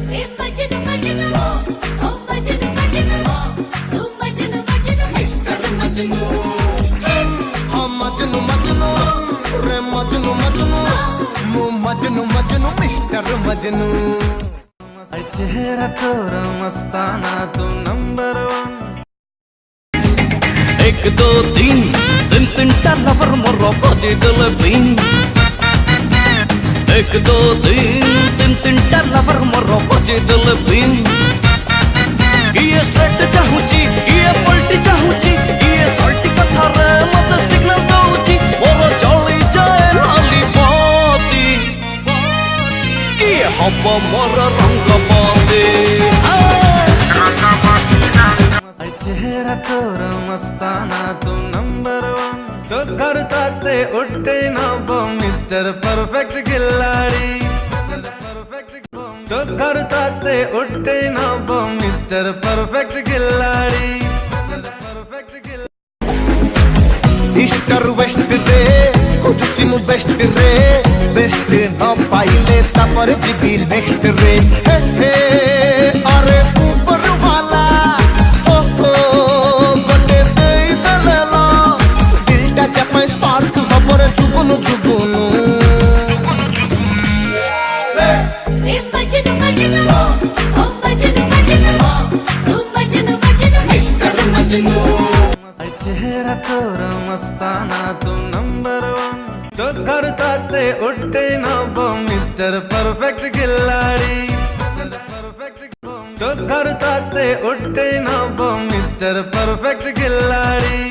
ए मजनू मजनू ओ मजनू मजनू तू मजनू मजनू मिस्टर मजनू हम मजनू मजनू रे मजनू मजनू मु मजनू मजनू मिस्टर मजनू चेहरा तोरा मस्ताना तू नंबर 1 1 2 3 तीन तीन लवर मोर बजे दिल बीन 1 2 3 तीन लवर मोर बजे दिल बीन किए स्ट्रेट चाहूची किए पलटी चाहूची किए सल्टी कथा रे मत सिग्नल दउची मोर चली जाए लाली बाती किए हब मोर रंग बाती चेहरा तोरा मस्ताना तू नंबर 1 तो करता ते उठ गई ना बम मिस्टर परफेक्ट खिलाड़ी तो करता ते उठ गई ना बम मिस्टर परफेक्ट खिलाड़ी इस्टर वेस्ट रे खोजुची मु बेस्ट रे बेस्ट न पाइले तापर जीबी नेक्स्ट रे हे हे अरे ऊपर वाला हो गटे देई देला दिलटा चापा स्पार्क हबरे जुगुनु जुगुनु ए मजनू मजनू ओ मजनू मजनू तू मजनू मजनू मिस्टर मजनू चेहरा तोरा मस्ताना तू नंबर 1 तो करता ते उठ गई ना बम मिस्टर परफेक्ट खिलाड़ी तो करता ते उठ गई ना बम मिस्टर परफेक्ट खिलाड़ी